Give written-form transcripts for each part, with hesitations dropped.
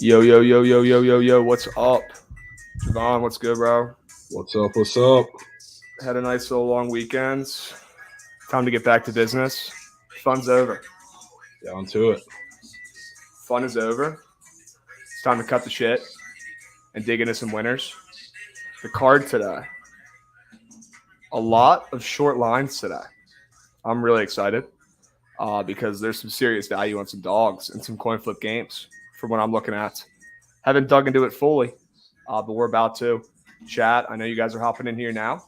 Yo, yo, yo, yo, yo, yo, yo, what's up? Javon, what's good, bro? What's up? What's up? Had a nice little long weekend. Time to get back to business. Fun's over. Down to it. Fun is over. It's time to cut the shit and dig into some winners. The card today. A lot of short lines today. I'm really excited because there's some serious value on some dogs and some coin flip games from what I'm looking at. Haven't dug into it fully, but we're about to. Chat, I know you guys are hopping in here now.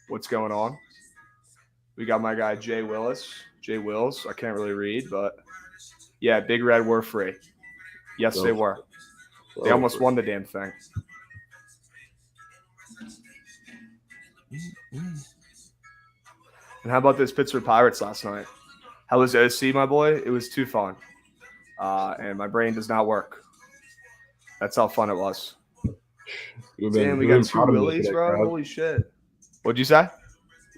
What's going on? We got my guy Jay Willis. Jay Wills. I can't really read, but yeah, Big Red were free. Yes, they were. They almost won the damn thing. And how about those Pittsburgh Pirates last night? How was OC, my boy? It was too fun. And my brain does not work. That's how fun it was. Damn, we got two Willies, bro. Holy shit. What'd you say?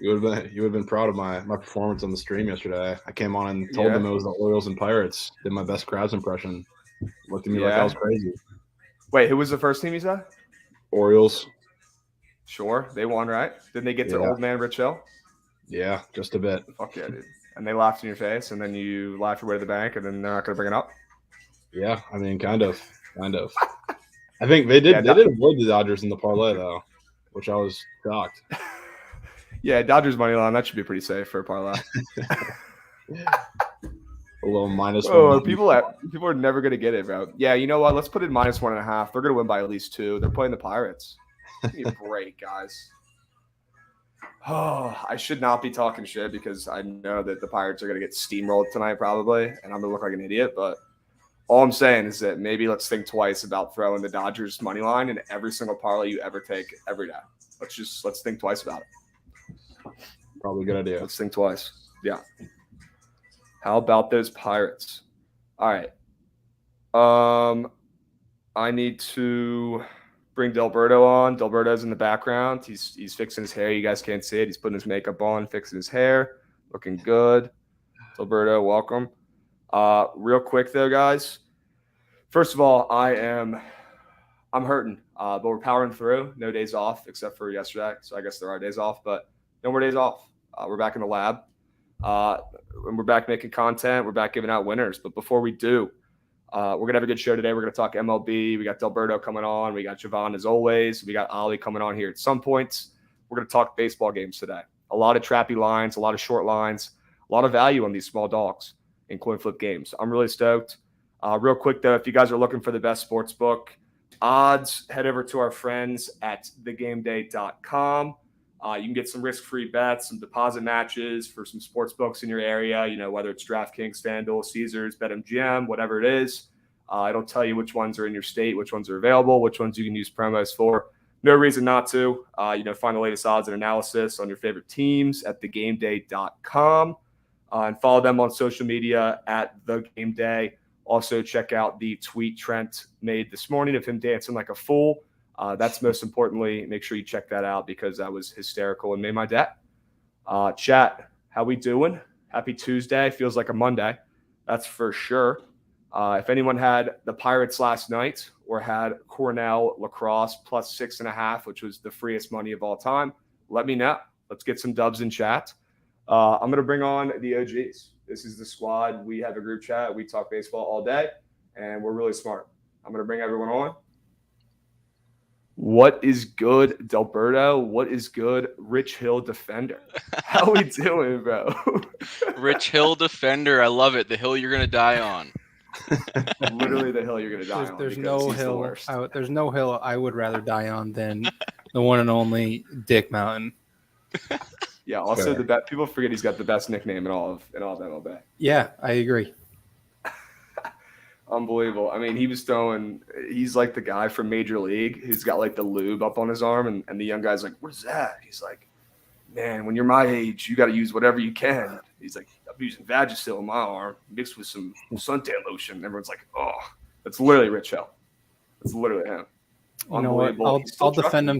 You would have been proud of my performance on the stream yesterday. I came on and told them it was the Orioles and Pirates. Did my best Krabs impression. Looked at me like I was crazy. Wait, who was the first team you said? Orioles. Sure, they won, right? Didn't they get to old man Rich Hill? Yeah, just a bit. Fuck yeah, dude. And they laughed in your face, and then you laughed your way to the bank, and then they're not going to bring it up? Yeah, I mean, kind of. I think they did avoid the Dodgers in the parlay, though, which I was shocked. Yeah, Dodgers money line, that should be pretty safe for a parlay. A little minus one. Oh, people are never going to get it, bro. Yeah, you know what? Let's put it -1.5. They're going to win by at least 2. They're playing the Pirates. Give me a break, guys. Oh, I should not be talking shit because I know that the Pirates are going to get steamrolled tonight probably, and I'm going to look like an idiot. But all I'm saying is that maybe let's think twice about throwing the Dodgers money line in every single parlay you ever take every day. Let's think twice about it. Probably a good idea. Let's think twice. Yeah. How about those Pirates? All right. I need to bring Delberto on. Delberto's in the background. He's fixing his hair. You guys can't see it. He's putting his makeup on, fixing his hair. Looking good. Delberto, welcome. Real quick though, guys. First of all, I'm hurting, but we're powering through. No days off except for yesterday. So I guess there are days off, but no more days off. We're back in the lab. And we're back making content. We're back giving out winners. But before we do, we're going to have a good show today. We're going to talk MLB. We got Delberto coming on. We got Javon as always. We got Ali coming on here at some points. We're going to talk baseball games today. A lot of trappy lines, a lot of short lines, a lot of value on these small dogs in coin flip games. I'm really stoked. Real quick, though, if you guys are looking for the best sports book odds, head over to our friends at thegameday.com. You can get some risk-free bets, some deposit matches for some sports books in your area, whether it's DraftKings, FanDuel, Caesars, BetMGM, whatever it is. It'll tell you which ones are in your state, which ones are available, which ones you can use promos for. No reason not to. Find the latest odds and analysis on your favorite teams at thegameday.com. And follow them on social media at thegameday. Also, check out the tweet Trent made this morning of him dancing like a fool. That's most importantly, make sure you check that out because that was hysterical and made my day. Chat, how we doing? Happy Tuesday. Feels like a Monday. That's for sure. If anyone had the Pirates last night or had Cornell lacrosse plus 6.5, which was the freest money of all time, let me know. Let's get some dubs in chat. I'm going to bring on the OGs. This is the squad. We have a group chat. We talk baseball all day, and we're really smart. I'm going to bring everyone on. What is good, Delberto? What is good, Rich Hill Defender? How we doing, bro? Rich Hill Defender. I love it. The hill you're going to die on. Literally the hill you're going to die on. There's no hill. There's no hill I would rather die on than the one and only Dick Mountain. Yeah. Also, people forget he's got the best nickname in all of MLB. Yeah, I agree. Unbelievable. I mean, he's like the guy from Major League who's got like the lube up on his arm, and the young guy's like, "What is that?" He's like, "Man, when you're my age, you got to use whatever you can." He's like, "I'm using Vagisil in my arm mixed with some suntan lotion." And everyone's like, "Oh, that's literally Rich Hill. That's literally him." You know what? I'll defend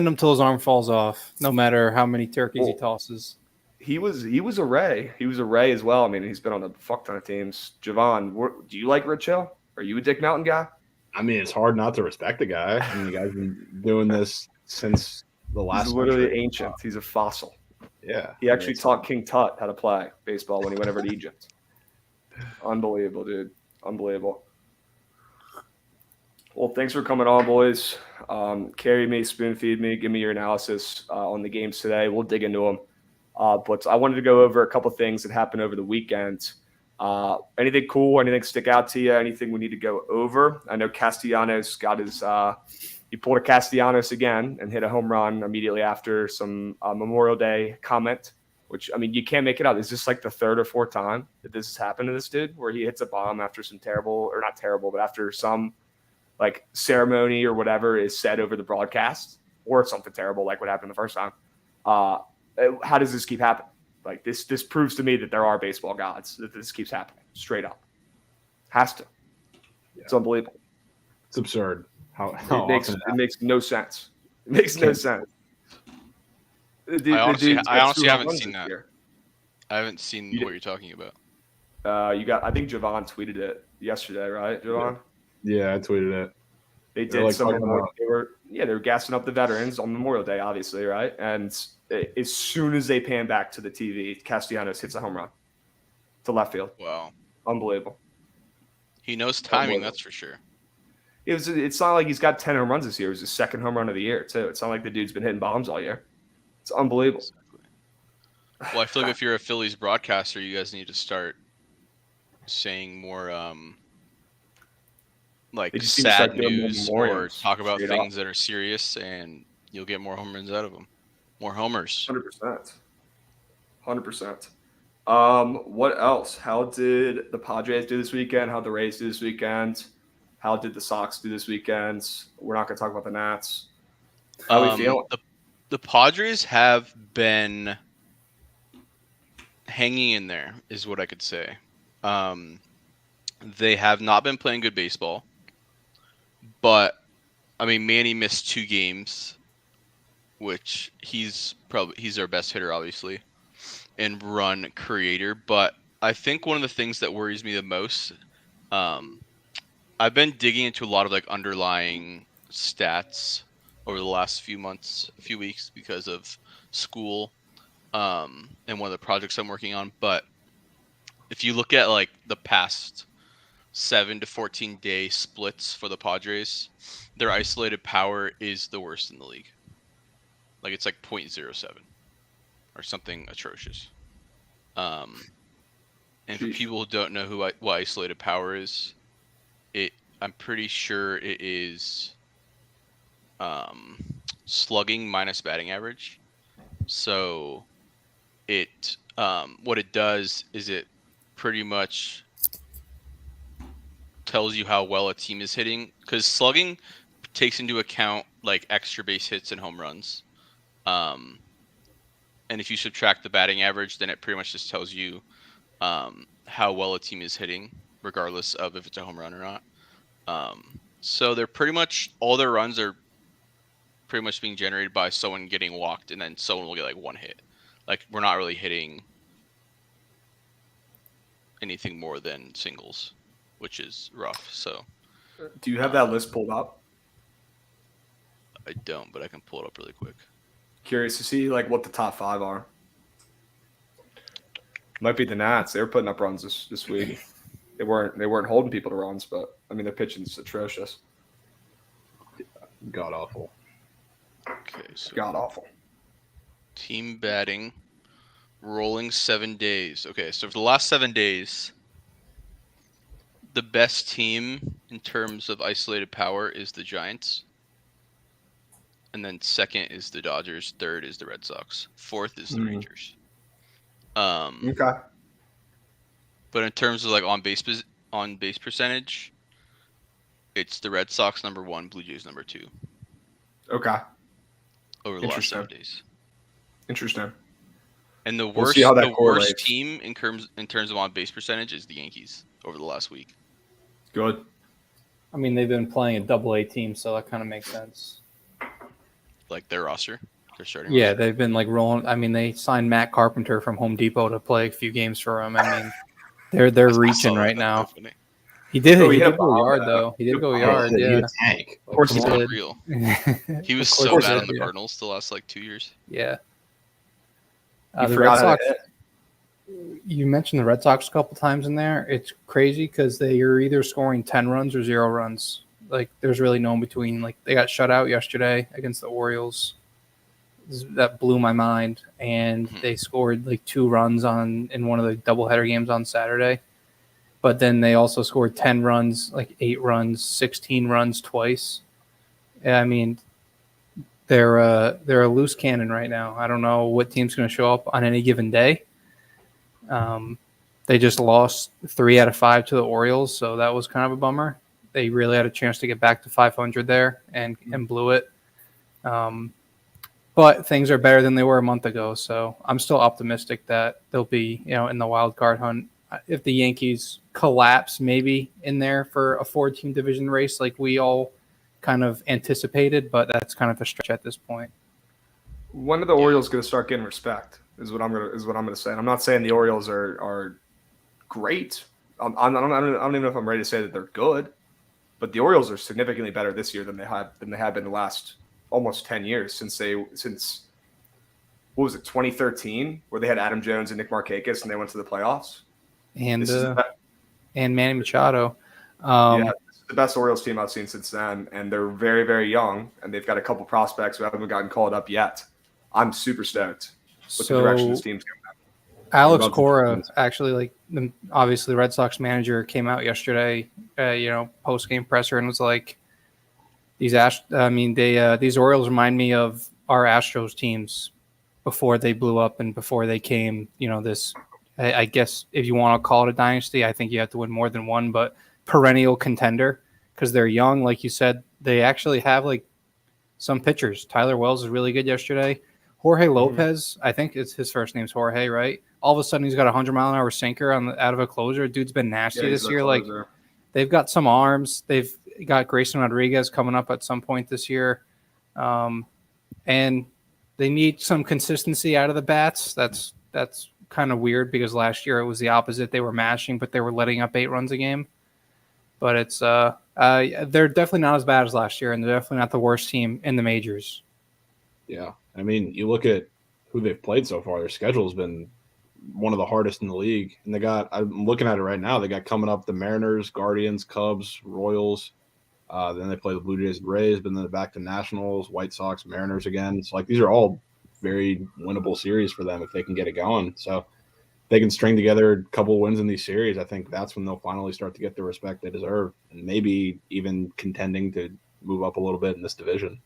him till his arm falls off, no matter how many turkeys he tosses. He was a Ray. He was a Ray as well. I mean, he's been on a fuck ton of teams. Javon, do you like Rich Hill? Are you a Dick Mountain guy? I mean, it's hard not to respect the guy. I mean, the guy's been doing this since the last. He's literally century. ancient. He's a fossil. Yeah. He actually taught King Tut how to play baseball when he went over to Egypt. Unbelievable, dude. Unbelievable. Well, thanks for coming on, boys. Carry me, spoon feed me, give me your analysis on the games today. We'll dig into them. But I wanted to go over a couple things that happened over the weekend. Anything cool? Anything stick out to you? Anything we need to go over? I know Castellanos got his he pulled a Castellanos again and hit a home run immediately after some Memorial Day comment, which, I mean, you can't make it up. Is this like the third or fourth time that this has happened to this dude, where he hits a bomb after some terrible, or not terrible, but after some like ceremony or whatever is said over the broadcast, or something terrible like what happened the first time? How does this keep happening? Like this proves to me that there are baseball gods, that this keeps happening straight up. Has to. Yeah. It's unbelievable. It's absurd. How it makes no sense. It makes no sense. I honestly haven't seen that. I haven't seen what you're talking about. I think Javon tweeted it yesterday, right, Javon? Yeah, I tweeted it. They did they were gassing up the veterans on Memorial Day, obviously, right? And as soon as they pan back to the TV, Castellanos hits a home run to left field. Wow. Unbelievable. He knows timing, that's for sure. It's not like he's got 10 home runs this year. It was his second home run of the year, too. It's not like the dude's been hitting bombs all year. It's unbelievable. Exactly. Well, I feel like if you're a Phillies broadcaster, you guys need to start saying more like sad news or talk about things that are serious, and you'll get more home runs out of them. More homers. 100%. 100%. What else? How did the Padres do this weekend? How did the Rays do this weekend? How did the Sox do this weekend? We're not going to talk about the Nats. How are we feeling? The Padres have been hanging in there, is what I could say. They have not been playing good baseball. But, I mean, Manny missed 2 games, which he's our best hitter, obviously, and run creator. But I think one of the things that worries me the most, I've been digging into a lot of like underlying stats over the last few weeks because of school, and one of the projects I'm working on. But if you look at like the past 7 to 14 day splits for the Padres, their isolated power is the worst in the league. Like it's like 0.07 or something atrocious. And for people who don't know what isolated power is, I'm pretty sure it is slugging minus batting average. So it what it does is it pretty much tells you how well a team is hitting, because slugging takes into account like extra base hits and home runs. And if you subtract the batting average, then it pretty much just tells you how well a team is hitting, regardless of if it's a home run or not. So they're pretty much, all their runs are pretty much being generated by someone getting walked, and then someone will get like one hit. Like we're not really hitting anything more than singles, which is rough. So do you have that list pulled up? I don't, but I can pull it up really quick. Curious to see like what the top 5 are. Might be the Nats. They were putting up runs this week. They weren't holding people to runs, but I mean their pitching's atrocious. God awful. Okay, so God awful. Team batting, rolling 7 days. Okay, so for the last 7 days, the best team in terms of isolated power is the Giants. And then second is the Dodgers. Third is the Red Sox. Fourth is the Rangers. Okay. But in terms of like on base percentage, it's the Red Sox number 1, Blue Jays number 2. Okay. Over the last 7 days. Interesting. And the worst team in terms of on base percentage is the Yankees over the last week. Good. I mean, they've been playing a Double-A team, so that kind of makes sense. Like their roster, their starting. Yeah, roster. they've been like rolling. I mean, they signed Matt Carpenter from Home Depot to play a few games for them. I mean, they're reaching right now. He did. Oh, he hit did a go bomb, yard though. He did go yard. He's Yeah. a tank. Of course he It's did. unreal. He was Of so course bad he on the did, Cardinals the last like 2 years. Yeah. You The forgot Red how to Sox. hit. You mentioned the Red Sox a couple times in there. It's crazy because they are either scoring 10 runs or 0 runs. Like, there's really no in between. Like, they got shut out yesterday against the Orioles. That blew my mind. And they scored like 2 runs in one of the doubleheader games on Saturday. But then they also scored 10 runs, like 8 runs, 16 runs twice. I mean, they're a loose cannon right now. I don't know what team's going to show up on any given day. They just lost 3 out of 5 to the Orioles, so that was kind of a bummer. They really had a chance to get back to 500 there and blew it. But things are better than they were a month ago, so I'm still optimistic that they'll be, in the wild card hunt. If the Yankees collapse, maybe in there for a 4-team division race, like we all kind of anticipated, but that's kind of a stretch at this point. When are the Orioles going to start getting respect? Is what I'm gonna say. And I'm not saying the Orioles are great. I don't even know if I'm ready to say that they're good, but the Orioles are significantly better this year than they have been the last almost 10 years since what was it, 2013, where they had Adam Jones and Nick Markakis and they went to the playoffs. And Manny Machado. Yeah, this is the best Orioles team I've seen since then, and they're very, very young, and they've got a couple prospects who haven't gotten called up yet. I'm super stoked with the direction this team's going. Alex Cora, actually, obviously the Red Sox manager came out yesterday, post-game presser and was like, these Orioles remind me of our Astros teams before they blew up and before they came, I guess if you want to call it a dynasty, I think you have to win more than one, but perennial contender because they're young. Like you said, they actually have some pitchers. Tyler Wells is really good yesterday. Jorge Lopez, I think his first name's Jorge, right? All of a sudden he's got a 100-mile-an-hour sinker out of a closer. Dude's been nasty this year. Like, they've got some arms. They've got Grayson Rodriguez coming up at some point this year. And they need some consistency out of the bats. That's kind of weird because last year it was the opposite. They were mashing, but they were letting up 8 runs a game. But it's they're definitely not as bad as last year, and they're definitely not the worst team in the majors. Yeah. I mean, you look at who they've played so far, their schedule's been one of the hardest in the league. And I'm looking at it right now, they got coming up the Mariners, Guardians, Cubs, Royals. Then they play the Blue Jays and Rays, but then they're back to Nationals, White Sox, Mariners again. So, these are all very winnable series for them if they can get it going. So, if they can string together a couple wins in these series, I think that's when they'll finally start to get the respect they deserve and maybe even contending to move up a little bit in this division.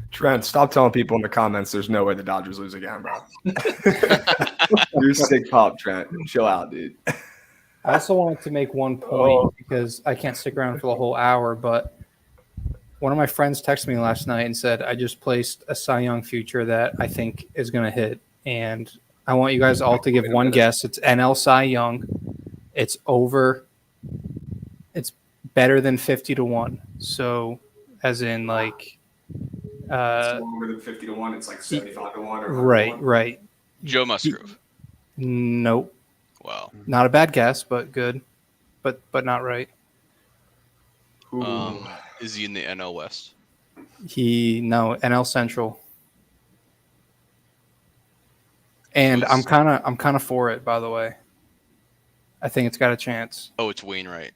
Trent, stop telling people in the comments there's no way the Dodgers lose again, bro. You're sick pop, Trent. Chill out, dude. I also wanted to make one point because I can't stick around for the whole hour, but one of my friends texted me last night and said, I just placed a Cy Young future that I think is going to hit. And I want you guys all to give one guess. It's NL Cy Young. It's better than 50-1. So as in it's longer than 50-1. It's like 75-1 or 100-1. Right. Joe Musgrove. Nope. Wow. Not a bad guess, but good. But not right. Is he in the NL West? NL Central. And I'm kind of for it, by the way. I think it's got a chance. Oh, it's Wainwright.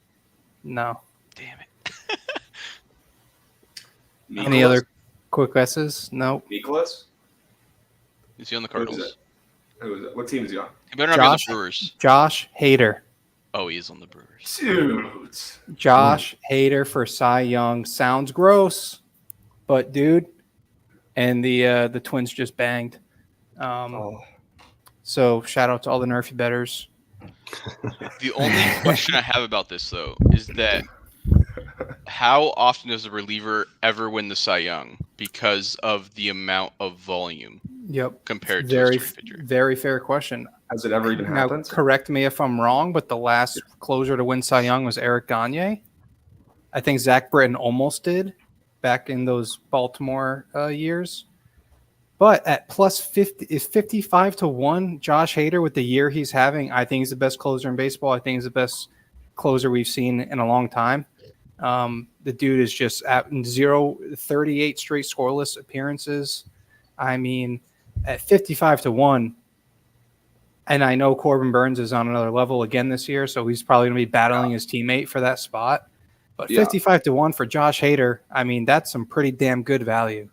No. Damn it. Any other quick guesses? Nope. Nicholas? Is he on the Cardinals? Who is it? What team is he on? He better not be on the Brewers. Josh Hader. Oh, he is on the Brewers. Dude. Josh Hader for Cy Young. Sounds gross, but dude. And the Twins just banged. So shout out to all the Nerfy betters. The only question I have about this, though, is that how often does a reliever ever win the Cy Young because of the amount of volume? Yep. Compared to a straight pitcher. Very fair question. Has it ever even happened? Correct me if I'm wrong, but the last closer to win Cy Young was Eric Gagne. I think Zach Britton almost did back in those Baltimore years. But at plus 50 is 55-1, Josh Hader with the year he's having, I think he's the best closer in baseball. I think he's the best closer we've seen in a long time. The dude is just at 38 straight scoreless appearances. I mean, at 55-1, and I know Corbin Burns is on another level again this year, so he's probably going to be battling his teammate for that spot. But 55-1 for Josh Hader, I mean, that's some pretty damn good value.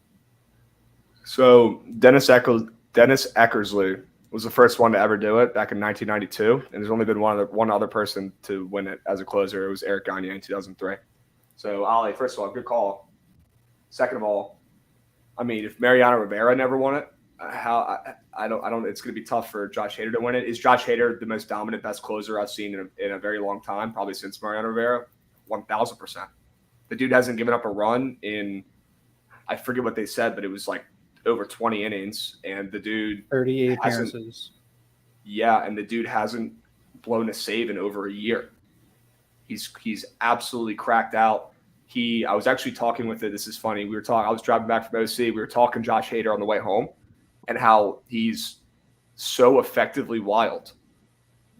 So Dennis Eckersley was the first one to ever do it back in 1992, and there's only been one other person to win it as a closer. It was Eric Gagne in 2003. So, Ali, first of all, good call. Second of all, I mean, if Mariano Rivera never won it, I don't. It's going to be tough for Josh Hader to win it. Is Josh Hader the most dominant, best closer I've seen in a very long time? Probably since Mariano Rivera, 1,000%. The dude hasn't given up a run in, I forget what they said, but it was like over 20 innings, and the dude 38 appearances. Yeah, and the dude hasn't blown a save in over a year. He's absolutely cracked out. I was actually talking with it. This is funny. I was driving back from OC. We were talking Josh Hader on the way home, and how he's so effectively wild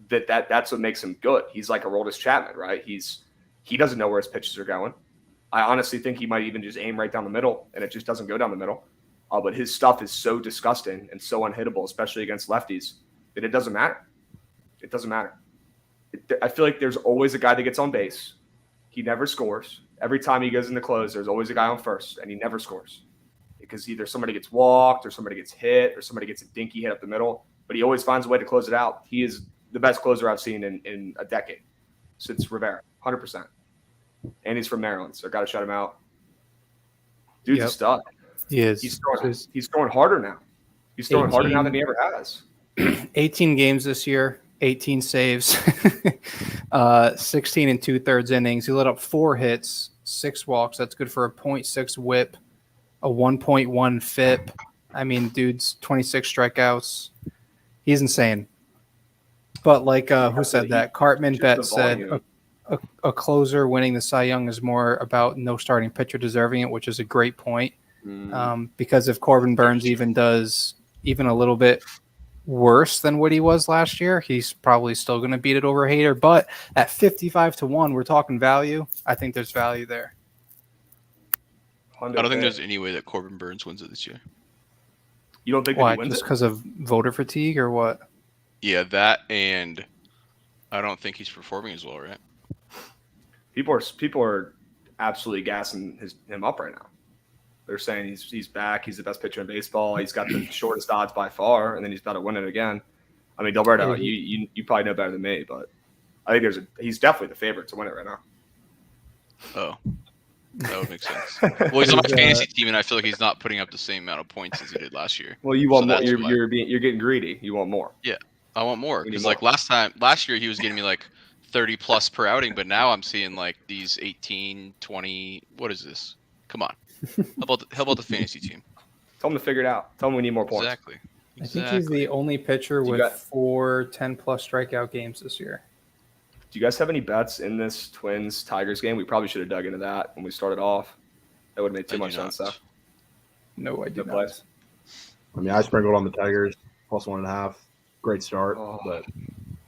that's what makes him good. He's like a Aroldis Chapman, right? He doesn't know where his pitches are going. I honestly think he might even just aim right down the middle, and it just doesn't go down the middle. But his stuff is so disgusting and so unhittable, especially against lefties, that it doesn't matter. It doesn't matter. I feel like there's always a guy that gets on base. He never scores. Every time he goes in the close, there's always a guy on first, and he never scores. Because either somebody gets walked or somebody gets hit or somebody gets a dinky hit up the middle. But he always finds a way to close it out. He is the best closer I've seen in a decade since Rivera, 100%. And he's from Maryland, so got to shut him out. Dude's a stud. He is. He's throwing harder now. He's throwing harder now than he ever has. 18 games this year, 18 saves, 16 and 2/3 innings. He let up 4 hits, 6 walks. That's good for a .6 whip, a 1.1 FIP. I mean, dude's 26 strikeouts. He's insane. But like who said that? Cartman Bet said a closer winning the Cy Young is more about no starting pitcher deserving it, which is a great point. Because if Corbin Burns even does even a little bit worse than what he was last year, he's probably still going to beat it over Hader. But at 55-1, we're talking value. I think there's value there. I don't think there's any way that Corbin Burns wins it this year. You don't think Why? that he wins Just it? because of voter fatigue or what? Yeah, that, and I don't think he's performing as well, right? People are absolutely gassing him up right now. They're saying he's back. He's the best pitcher in baseball. He's got the shortest odds by far, and then he's about to win it again. I mean, Delberto, you probably know better than me, but I think he's definitely the favorite to win it right now. Oh, that would make sense. Well, he's on my fantasy team, and I feel like he's not putting up the same amount of points as he did last year. Well, you want more. You're getting greedy. You want more. Yeah, I want more because like last year he was getting me like 30 plus per outing, but now I'm seeing like these 18, 20. What is this? Come on. How about the fantasy team? Tell him to figure it out. Tell him we need more points. Exactly. I think he's the only pitcher with 4 10-plus strikeout games this year. Do you guys have any bets in this Twins-Tigers game? We probably should have dug into that when we started off. That would have made too much sense, though. No, I did not. Plays. I mean, I sprinkled on the Tigers, +1.5. Great start, but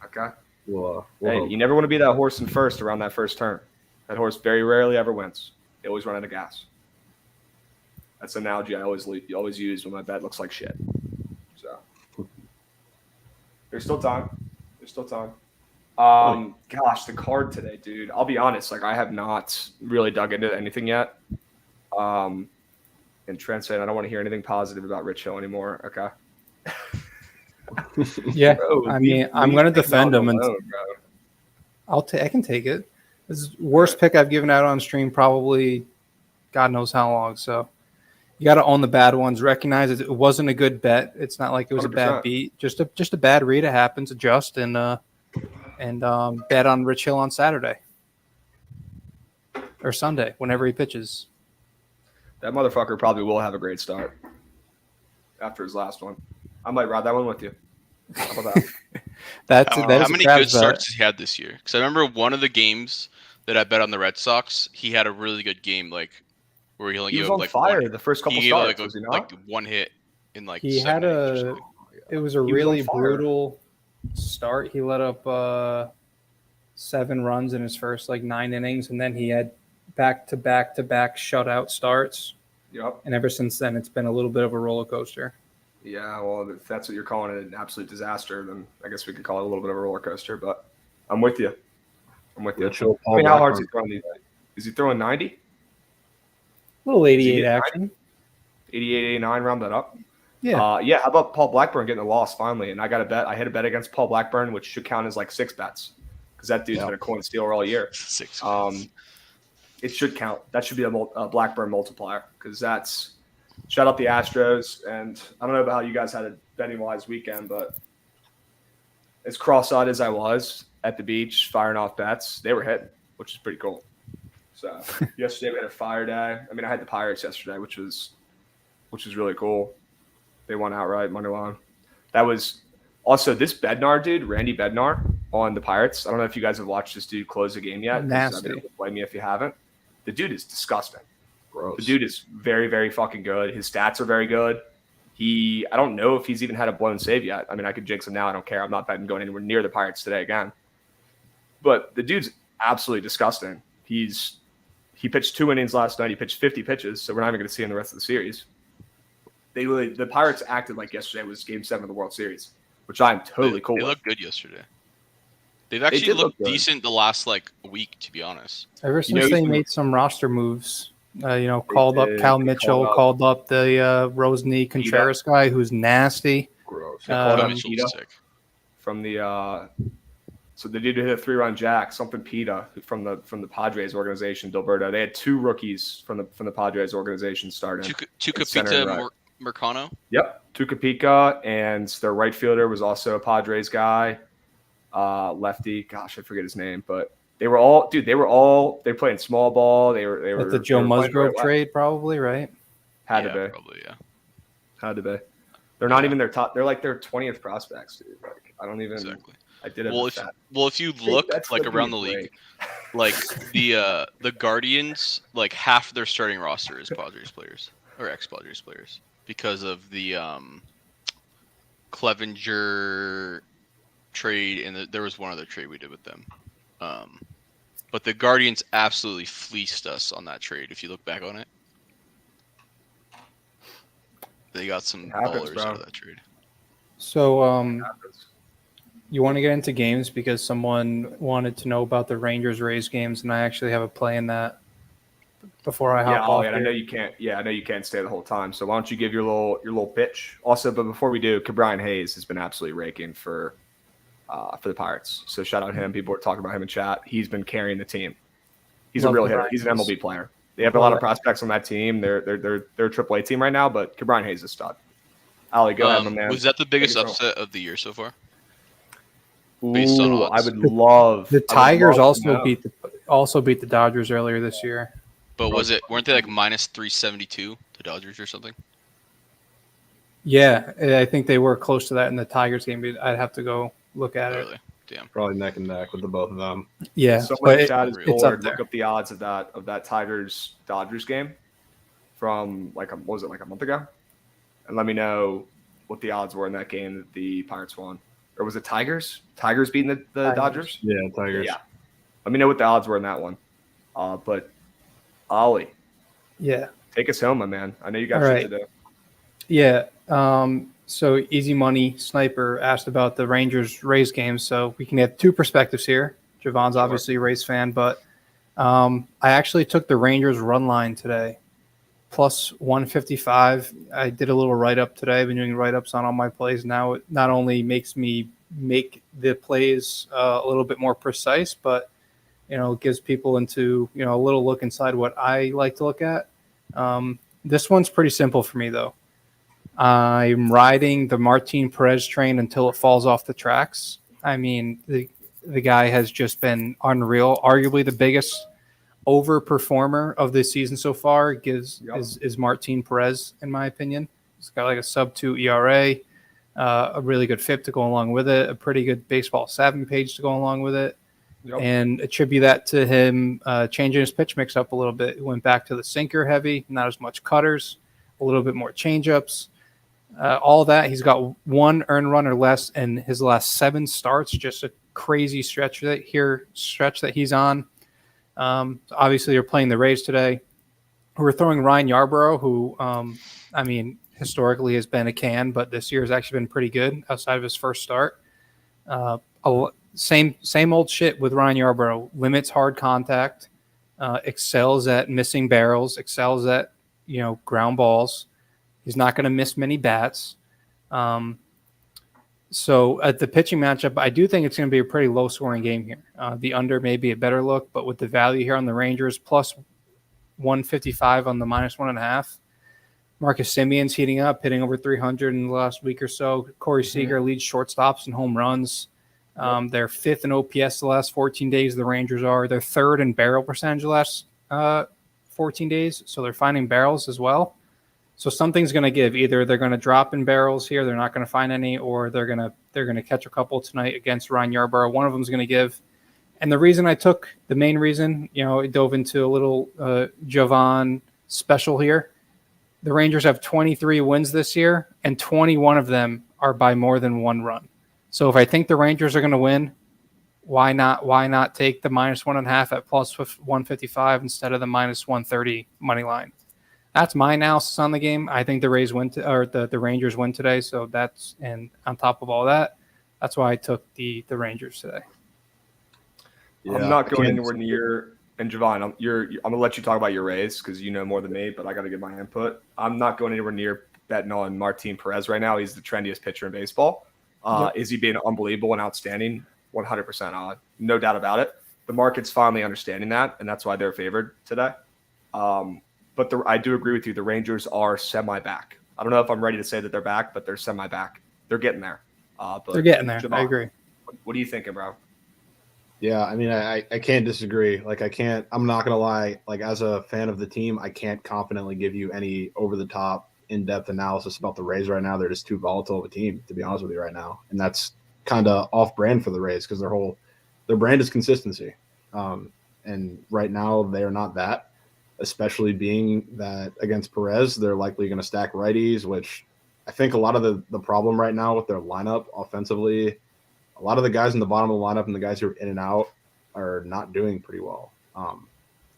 okay. We'll hey, hope. You never want to be that horse in first around that first turn. That horse very rarely ever wins. They always run out of gas. That's an analogy I always use when my bet looks like shit. So there's still time. Gosh, the card today, dude. I'll be honest. Like I have not really dug into anything yet. And Trent saying I don't want to hear anything positive about Rich Hill anymore. Okay. Yeah, Bro, I mean, I'm going to defend him, and I can take it. This is the worst pick I've given out on stream, probably God knows how long. So you got to own the bad ones. Recognize it wasn't a good bet. It's not like it was 100%. A bad beat. Just a bad read. It happens. Adjust and bet on Rich Hill on Saturday or Sunday, whenever he pitches. That motherfucker probably will have a great start after his last one. I might ride that one with you. How about that? How many good starts has he had this year? Because I remember one of the games that I bet on the Red Sox, he had a really good game, like where he only gave up like fire the first couple starts. Was he not? Like one hit in like. He had a. It was a really brutal start. He let up 7 runs in his first 9 innings, and then he had back-to-back shutout starts. Yep. And ever since then, it's been a little bit of a roller coaster. Yeah, well, if that's what you're calling it, an absolute disaster, then I guess we could call it a little bit of a roller coaster. But I'm with you. I'm with you. Mitchell, I mean, how hard is he Blackburn. throwing these? Is he throwing 90? A little 88 getting action. 88, 89, round that up? Yeah. Yeah, how about Paul Blackburn getting a loss finally? And I got a bet. I hit a bet against Paul Blackburn, which should count as 6 bets because that dude's been a coin stealer all year. 6. It should count. That should be a Blackburn multiplier because that's shout out the Astros. And I don't know about how you guys had a betting wise weekend, but as cross-eyed as I was at the beach firing off bets, they were hitting, which is pretty cool. So yesterday we had a fire day. I mean, I had the Pirates yesterday, which was really cool. They won outright money line. That was also this Bednar dude, Randy Bednar on the Pirates. I don't know if you guys have watched this dude close a game yet. Nasty. I mean, blame me if you haven't. The dude is disgusting. Gross. The dude is very, very fucking good. His stats are very good. I don't know if he's even had a blown save yet. I mean, I could jinx him now. I don't care. I'm not betting going anywhere near the Pirates today again. But the dude's absolutely disgusting. He pitched 2 innings last night. He pitched 50 pitches, so we're not even going to see him the rest of the series. The Pirates acted like yesterday was Game 7 of the World Series, which I'm totally cool They with. looked good yesterday. They've actually looked good. decent the last week, to be honest. Ever since they made some roster moves, called up did. Cal They Mitchell, called called up the Rosny Contreras guy who's nasty. Gross. called Cal up Mitchell's Peta sick. from the so the dude who hit a 3-run jack, something Peta from the Padres organization, Dilberto. They had 2 rookies from the Padres organization starting. center and Tucapita right. Mercano. Yep, Tucapika, and their right fielder was also a Padres guy, lefty. Gosh, I forget his name, but they were playing small ball. They were With the Joe they were playing Musgrove right trade, probably, right? Had Yeah, to be. probably, yeah. Had to be. They're not even their top. They're like their 20th prospects, dude. I don't even. Exactly. I did it. Well, if you look That's around the league, the Guardians, half their starting roster is Padres players or ex-Padres players because of the Clevenger trade, and there was one other trade we did with them. But the Guardians absolutely fleeced us on that trade. If you look back on it, they got some ballers out of that trade. So, you want to get into games because someone wanted to know about the Rangers-Rays games, and I actually have a play in that before I hop off. I know you can't. Yeah, I know you can't stay the whole time. So why don't you give your little pitch? Also, but before we do, Brian Hayes has been absolutely raking for the Pirates. So shout out him. People are talking about him in chat. He's been carrying the team. He's a real hitter. He's an MLB player. They have a lot of prospects on that team. They're a AAA team right now, but Brian Hayes is a stud. Ali, go ahead, my man. Was that the biggest upset of the year so far? Ooh, based on odds? I would love. The Tigers also beat the Dodgers earlier this year. But weren't they minus 372, the Dodgers or something? Yeah, I think they were close to that in the Tigers game. But I'd have to go look at it. Really? Damn. Probably neck and neck with the both of them. Yeah, Someone in but chat is it's up bored. there. Look up the odds of that Tigers Dodgers game from what was it, a month ago, and let me know what the odds were in that game that the Pirates won. Or was it Tigers? Tigers beating the Dodgers? Yeah, Tigers. Yeah. Let me know what the odds were in that one. But Ollie, Yeah. take us home, my man. I know you got All shit to do. Yeah. So Easy Money Sniper asked about the Rangers-Rays game. So we can have 2 perspectives here. Javon's obviously a Rays fan, but I actually took the Rangers run line today, plus 155. I did a little write-up today. I've been doing write-ups on all my plays. Now it not only makes me make the plays a little bit more precise, but gives people into a little look inside what I like to look at. This one's pretty simple for me though. I'm riding the Martin Perez train until it falls off the tracks. I mean, the guy has just been unreal. Arguably the biggest overperformer of this season so far is Martin Perez, in my opinion. He's got a sub-2 ERA, a really good FIP to go along with it, a pretty good baseball savvy page to go along with it, and attribute that to him changing his pitch mix up a little bit. He went back to the sinker heavy, not as much cutters, a little bit more changeups. All that. He's got 1 earned run or less in his last 7 starts, just a crazy stretch that he's on. Obviously, you're playing the Rays today. We're throwing Ryan Yarbrough, who, historically has been a can, but this year has actually been pretty good outside of his first start. Same old shit with Ryan Yarbrough. Limits hard contact, excels at missing barrels, excels at ground balls. He's not going to miss many bats. So at the pitching matchup, I do think it's going to be a pretty low-scoring game here. The under may be a better look, but with the value here on the Rangers, plus 155 on the minus 1.5. Marcus Semion's heating up, hitting over 300 in the last week or so. Corey Seager leads shortstops and home runs. They're fifth in OPS the last 14 days. The Rangers are. They're third in barrel percentage the last 14 days. So they're finding barrels as well. So something's going to give. Either they're going to drop in barrels here, they're not going to find any, or they're going to catch a couple tonight against Ryan Yarbrough. One of them is going to give. And the main reason, I dove into a little Jovan special here. The Rangers have 23 wins this year, and 21 of them are by more than one run. So if I think the Rangers are going to win, why not take the minus 1.5 at plus 155 instead of the minus 130 money line? That's my analysis on the game. I think the Rays win, or the Rangers win today. So and on top of all that, that's why I took the Rangers today. Yeah, I'm not going anywhere near. And Javon, I'm gonna let you talk about your Rays because you know more than me, but I got to give my input. I'm not going anywhere near betting on Martin Perez right now. He's the trendiest pitcher in baseball. Is he being unbelievable and outstanding? 100% odd, no doubt about it. The market's finally understanding that, and that's why they're favored today. But I do agree with you. The Rangers are semi-back. I don't know if I'm ready to say that they're back, but they're semi-back. They're getting there. But they're getting there. Javon, I agree. What are you thinking, bro? Yeah, I mean, I can't disagree. I'm not going to lie. As a fan of the team, I can't confidently give you any over-the-top, in-depth analysis about the Rays right now. They're just too volatile of a team, to be honest with you right now. And that's kind of off-brand for the Rays because their brand is consistency. And right now, they are not that, especially being that against Perez, they're likely going to stack righties, which I think a lot of the problem right now with their lineup offensively – a lot of the guys in the bottom of the lineup and the guys who are in and out are not doing pretty well.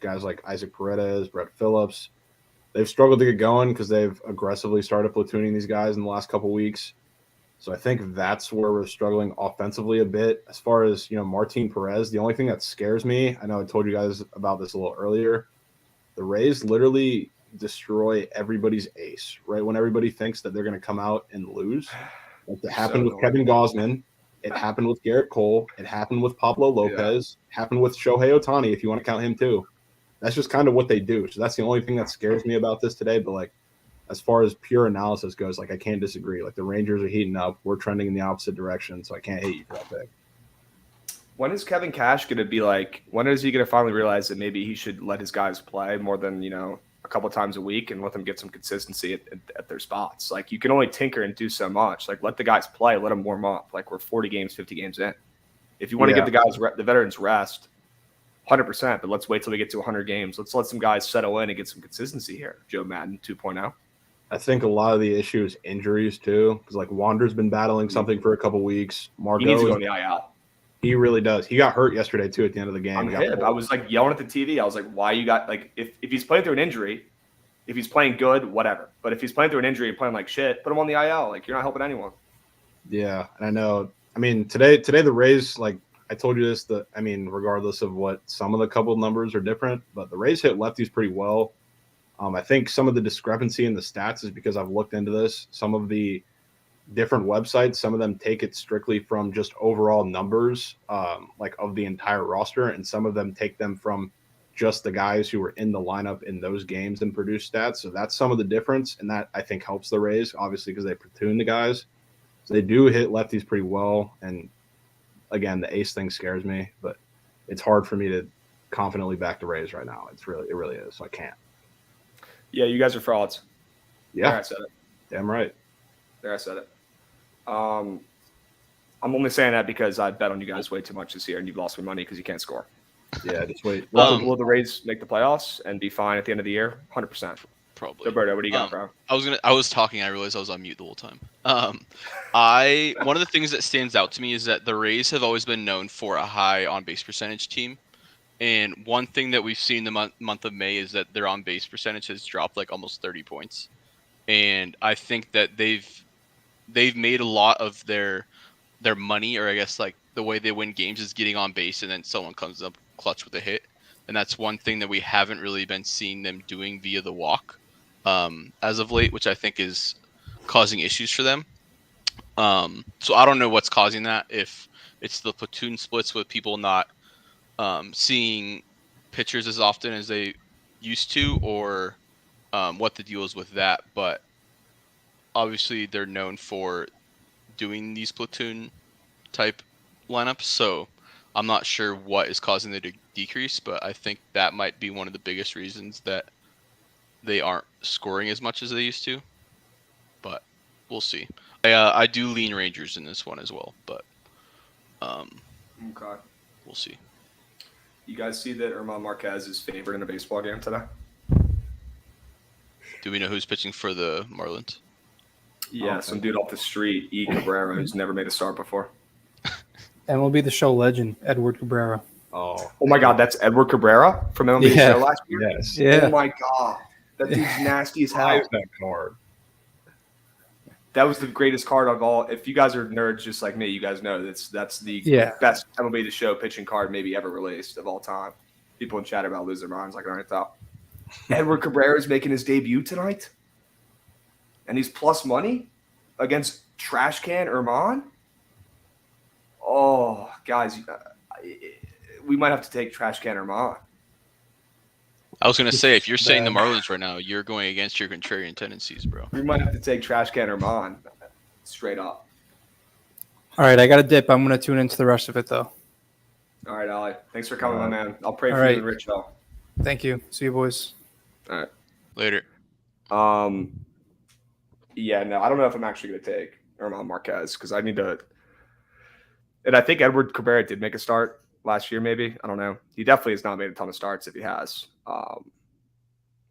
Guys like Isaac Paredes, Brett Phillips, they've struggled to get going because they've aggressively started platooning these guys in the last couple weeks. So I think that's where we're struggling offensively a bit. As far as, Martin Perez, the only thing that scares me, I know I told you guys about this a little earlier, the Rays literally destroy everybody's ace, right? When everybody thinks that they're going to come out and lose. Like it happened with Kevin Gausman. It happened with Garrett Cole. It happened with Pablo Lopez. It happened with Shohei Ohtani, if you want to count him too. That's just kind of what they do. So that's the only thing that scares me about this today. But as far as pure analysis goes, I can't disagree. The Rangers are heating up. We're trending in the opposite direction, so I can't hate you for that pick. When is Kevin Cash going to be when is he going to finally realize that maybe he should let his guys play more than, a couple of times a week and let them get some consistency at their spots? You can only tinker and do so much. Let the guys play, let them warm up. We're 40 games, 50 games in. If you want to give the guys, the veterans rest, 100%, but let's wait till we get to 100 games. Let's let some guys settle in and get some consistency here. Joe Madden 2.0. I think a lot of the issue is injuries too, because Wander's been battling something for a couple weeks. Margot, he needs to go on the IL. He really does. He got hurt yesterday too at the end of the game. I was yelling at the TV. I was like, why you got if he's playing through an injury, if he's playing good, whatever. But if he's playing through an injury and playing like shit, put him on the IL. You're not helping anyone. Yeah, and I know. I mean, today the Rays, I told you this, regardless of what some of the couple numbers are different, but the Rays hit lefties pretty well. I think some of the discrepancy in the stats is because I've looked into this. Some of the different websites, some of them take it strictly from just overall numbers, of the entire roster, and some of them take them from just the guys who were in the lineup in those games and produce stats. So that's some of the difference, and that I think helps the Rays, obviously, because they platoon the guys. So they do hit lefties pretty well, and again, the ace thing scares me, but it's hard for me to confidently back the Rays right now. It really is. So I can't. Yeah, you guys are frauds. Yeah, there I said it. Damn right. There I said it. I'm only saying that because I bet on you guys way too much this year, and you've lost me money because you can't score. Yeah, just wait. Will the Rays make the playoffs and be fine at the end of the year? 100%. Probably. Gilberto, what do you got, bro? I was talking. I realized I was on mute the whole time. One of the things that stands out to me is that the Rays have always been known for a high on base percentage team, and one thing that we've seen in the month of May is that their on base percentage has dropped like almost 30 points, and I think that they've made a lot of their money, or I guess like the way they win games is getting on base and then someone comes up clutch with a hit, and that's one thing that we haven't really been seeing them doing via the walk as of late, which I think is causing issues for them. So I don't know what's causing that, if it's the platoon splits with people not seeing pitchers as often as they used to, or what the deal is with that. But obviously they're known for doing these platoon type lineups, so I'm not sure what is causing the decrease, but I think that might be one of the biggest reasons that they aren't scoring as much as they used to. But we'll see. I do lean Rangers in this one as well, but Okay. we'll see. You guys see that German Marquez is favored in a baseball game today? Do we know who's pitching for the Marlins? Yeah, some dude off the street, E. Cabrera, who's never made a start before. MLB The Show legend, Edward Cabrera. Oh my God, that's Edward Cabrera from MLB The Show last year? Yes. Yeah. Oh, my God. That dude's nasty as hell. Why is that card? That was the greatest card of all. If you guys are nerds just like me, you guys know that's the best MLB The Show pitching card maybe ever released of all time. People in chat about lose their minds like I thought. Edward Cabrera is making his debut tonight, and he's plus money against Trash Can Erman. Oh, guys, we might have to take Trash Can Erman. I was going to say, if you're saying the Marlins right now, you're going against your contrarian tendencies, bro. We might have to take Trash Can Erman straight up. All right, I got a dip. I'm going to tune into the rest of it, though. All right, Ali. Thanks for coming, my man. I'll pray All for right. you and Rich Hill. Thank you. See you, boys. All right. Later. Yeah, no, I don't know if I'm actually going to take German Marquez because I need to. And I think Edward Cabrera did make a start last year, maybe. I don't know. He definitely has not made a ton of starts if he has.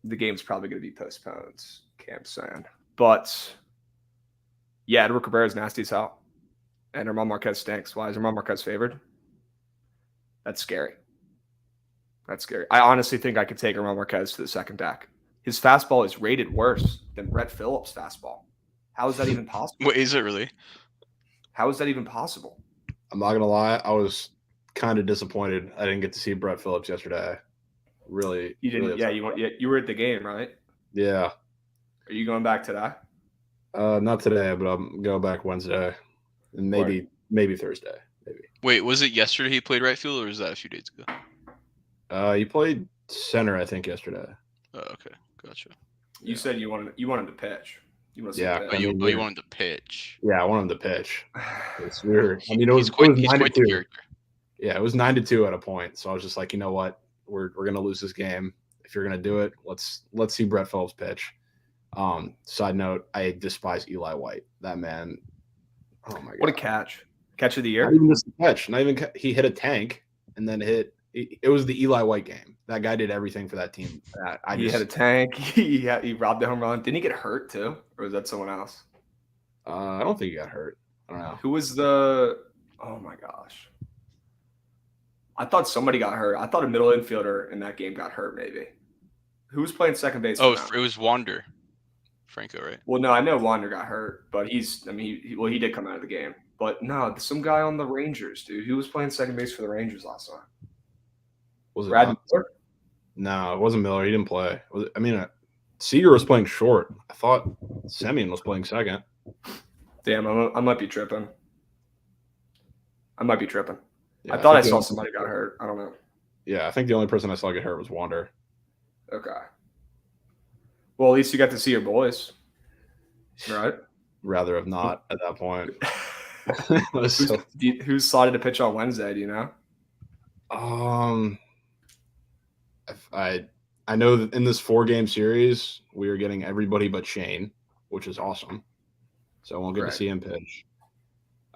The game's probably going to be postponed, Cam's saying. But, yeah, Edward Cabrera is nasty as hell. And German Marquez stinks. Why is German Marquez favored? That's scary. That's scary. I honestly think I could take German Marquez to the second deck. His fastball is rated worse than Brett Phillips' fastball. How is that even possible? Wait, is it really? How is that even possible? I'm not gonna lie, I was kind of disappointed I didn't get to see Brett Phillips yesterday. Really, You didn't. really you were at the game, right? Yeah. Are you going back today? Not today, but I'm going back Wednesday, and maybe Thursday. Maybe. Wait, was it yesterday he played right field, or was that a few days ago? He played center, I think, yesterday. Oh, okay, gotcha. You said you wanted to pitch. You want to Yeah, see But pitch. you wanted to pitch. Yeah, I want him to pitch. It's weird. I mean, He's quite the 9-2. character. Yeah, it was 9-2 at a point. So I was just like, you know what, we're gonna lose this game. If you're gonna do it, let's see Brett Phillips pitch. Side note, I despise Eli White. That man. Oh my god! What a catch! Catch of the year. Not even just a catch. Not even he hit a tank and then hit. It was the Eli White game. That guy did everything for that team. He had a tank. He robbed the home run. Didn't he get hurt too, or was that someone else? I don't think he got hurt. I don't know. Who was the? Oh my gosh! I thought somebody got hurt. I thought a middle infielder in that game got hurt. Maybe. Who was playing second base? Oh, it was Wander. Franco, right? Well, no, I know Wander got hurt, but he did come out of the game. But no, some guy on the Rangers, dude. Who was playing second base for the Rangers last night? Was it Brad not? Miller? No, it wasn't Miller. He didn't play. Seager was playing short. I thought Semyon was playing second. Damn, I might be tripping. Yeah, I thought I think saw somebody got hurt. I don't know. Yeah, I think the only person I saw get hurt was Wander. Okay. Well, at least you got to see your boys, right? Rather have not at that point. Who's slotted to pitch on Wednesday? Do you know? I know that in this 4-game series, we are getting everybody but Shane, which is awesome. So I won't get to see him pitch.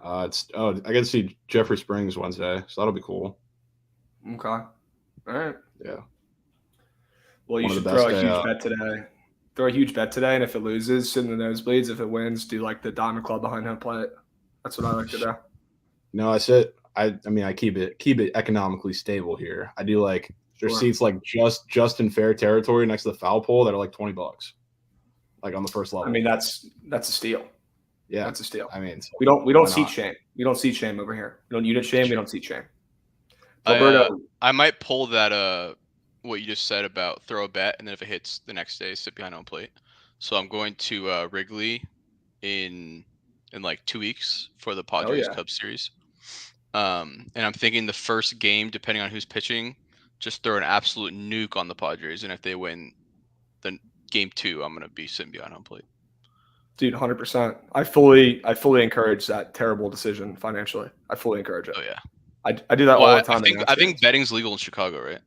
I get to see Jeffrey Springs Wednesday, so that'll be cool. Okay. All right. Yeah. Well, you should throw a huge bet today Throw a huge bet today, and if it loses, sit in the nosebleeds. If it wins, do like the Diamond Club behind home plate. That's what I like to do. No, I said I mean I keep it economically stable here. I do like there's Sure. seats like just in fair territory next to the foul pole that are like $20, like on the first level. I mean, that's a steal. Yeah, That's a steal. I mean, so We don't why seat not? shame. We don't seat shame over here. We don't unit shame. We don't seat shame. I Alberto, might pull that what you just said about throw a bet, and then if it hits the next day, sit behind home plate. So I'm going to Wrigley in like 2 weeks for the Padres yeah. Cubs series. And I'm thinking the first game, depending on who's pitching, just throw an absolute nuke on the Padres, and if they win, then game 2, I'm gonna be sitting behind home plate. dude, 100%. I fully encourage that terrible decision financially. I fully encourage it. Oh yeah. I do that all the time. I think betting's legal in Chicago, right?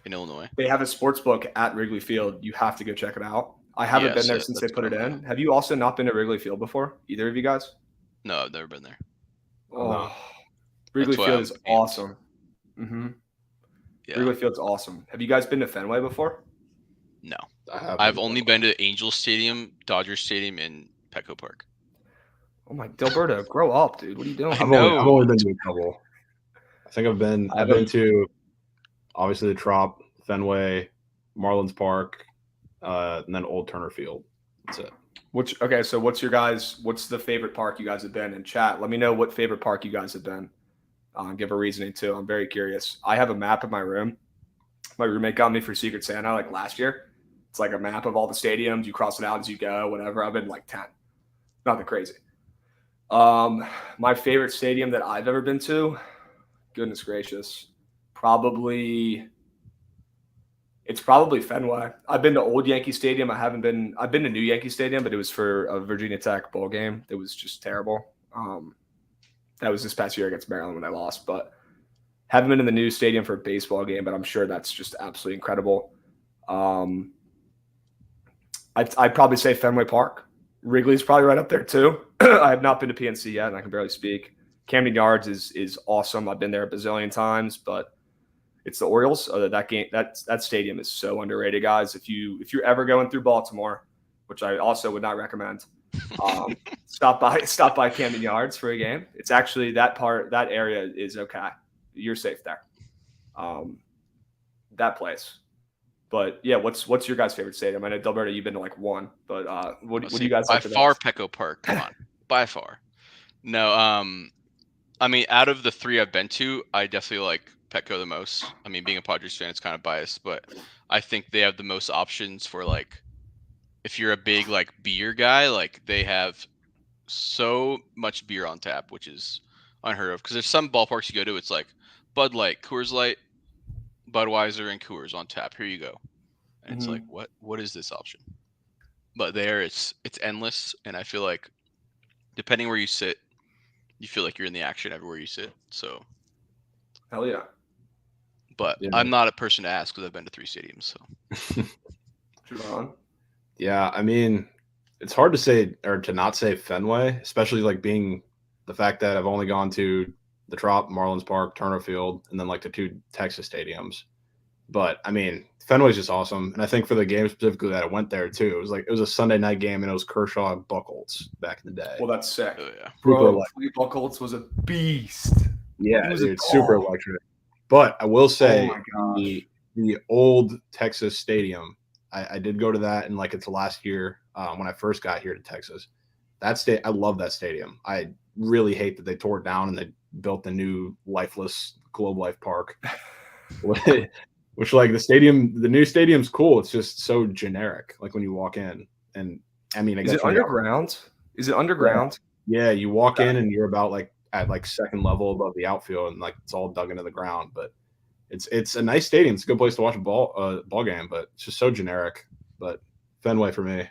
In Illinois. They have a sports book at Wrigley Field. You have to go check it out. I haven't been there since they put it in. Have you also not been to Wrigley Field before? Either of you guys? No, I've never been there. Oh, Wrigley Field is awesome. Mm-hmm. Yeah. Wrigley Field's awesome. Have you guys been to Fenway before? No. I've only been to Angels Stadium, Dodgers Stadium, and Petco Park. Oh my, Dilberto, grow up, dude. What are you doing? I've only been to a couple. I think I've been to obviously the Trop, Fenway, Marlins Park, and then Old Turner Field. That's it. So what's the favorite park you guys have been in? Chat, let me know what favorite park you guys have been. Give a reasoning too. I'm very curious. I have a map of my room. My roommate got me for Secret Santa like last year. It's like a map of all the stadiums. You cross it out as you go, whatever. I've been like 10. Nothing crazy. My favorite stadium that I've ever been to, goodness gracious, it's probably Fenway. I've been to old Yankee Stadium. I've been to new Yankee Stadium, but it was for a Virginia Tech bowl game. It was just terrible. That was this past year against Maryland when I lost, but haven't been in the new stadium for a baseball game, but I'm sure that's just absolutely incredible. I'd probably say Fenway Park. Wrigley's probably right up there too. I have not been to PNC yet, and I can barely speak. Camden Yards is awesome. I've been there a bazillion times, but it's the Orioles. That stadium is so underrated, guys. If you're ever going through Baltimore, which I also would not recommend, stop by Camden Yards for a game. It's actually that area is okay. You're safe there. That place. But yeah, what's your guys' favorite stadium? I know Dilberto, you've been to like one, but what do you guys like? By far, Petco Park. Come on, by far. No, I mean, out of the 3 I've been to, I definitely like Petco the most. I mean, being a Padres fan, it's kind of biased, but I think they have the most options for like, if you're a big like beer guy, like they have so much beer on tap, which is unheard of. Because there's some ballparks you go to, it's like Bud Light, Coors Light, Budweiser, and Coors on tap. Here you go. And it's like, what is this option? But there, it's endless, and I feel like depending where you sit, you feel like you're in the action everywhere you sit. So, hell yeah. But yeah. I'm not a person to ask because I've been to 3 stadiums. So, yeah, I mean, it's hard to say or to not say Fenway, especially like being the fact that I've only gone to the Trop, Marlins Park, Turner Field, and then like the 2 Texas stadiums. But I mean, Fenway's just awesome, and I think for the game specifically that I went there too, it was a Sunday night game, and it was Kershaw and Buchholz back in the day. Well, that's sick. Oh, yeah. Bro, Buchholz was a beast. Yeah, dude, super electric. But I will say, the old Texas stadium, I did go to that in like its last year when I first got here to Texas. I love that stadium. I really hate that they tore it down and they built the new lifeless Globe Life Park. Which like the new stadium's cool. It's just so generic. Like when you walk in, and I mean, is it underground? Is it underground? Yeah, you walk in and you're about like at like second level above the outfield, and like it's all dug into the ground. But it's a nice stadium. It's a good place to watch a ball game, but it's just so generic. But Fenway for me.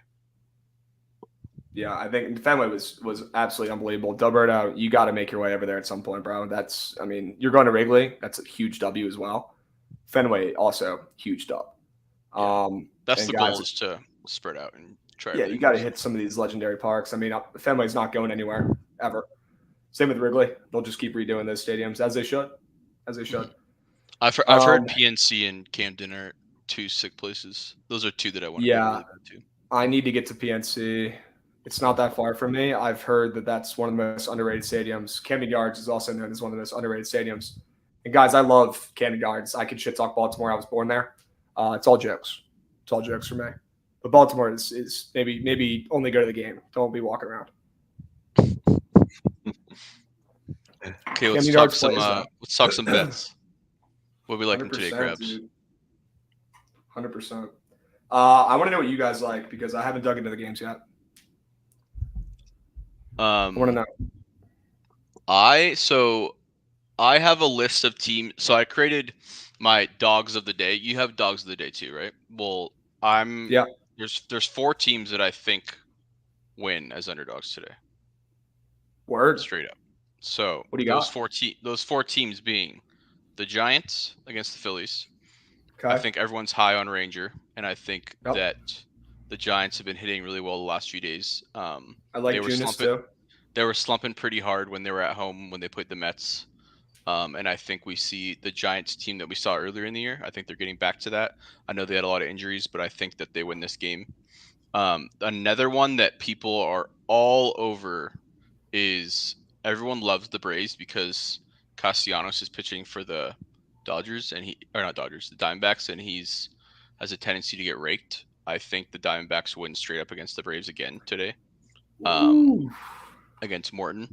Yeah, I think Fenway was absolutely unbelievable. Dilberto, you got to make your way over there at some point, bro. You're going to Wrigley. That's a huge W as well. Fenway also huge dub. That's the goal, is to spread out and try. Yeah, you got to hit some of these legendary parks. I mean, Fenway's not going anywhere ever. Same with Wrigley. They'll just keep redoing those stadiums as they should. I've heard PNC and Camden are two sick places. Those are two that I want to Yeah. go really bad to. I need to get to PNC. It's not that far from me. I've heard that that's one of the most underrated stadiums. Camden Yards is also known as one of the most underrated stadiums. And guys, I love Camden Yards. I could shit talk Baltimore. I was born there. It's all jokes. It's all jokes for me. But Baltimore is maybe only go to the game. Don't be walking around. Okay, Camden Yards plays, let's talk some bets. What we like them today, 100%, Krabs? dude. 100%. I want to know what you guys like because I haven't dug into the games yet. I want to know. I have a list of teams. So I created my dogs of the day. You have dogs of the day too, right? Well, there's 4 teams that I think win as underdogs today. Word. Straight up. So what do you those got? Those four teams being the Giants against the Phillies. Okay. I think everyone's high on Ranger, and I think that the Giants have been hitting really well the last few days. I like Junis too. They were slumping pretty hard when they were at home when they played the Mets. And I think we see the Giants team that we saw earlier in the year. I think they're getting back to that. I know they had a lot of injuries, but I think that they win this game. Another one that people are all over is everyone loves the Braves because Castellanos is pitching for the Dodgers the Diamondbacks, and he's has a tendency to get raked. I think the Diamondbacks win straight up against the Braves again today, against Morton.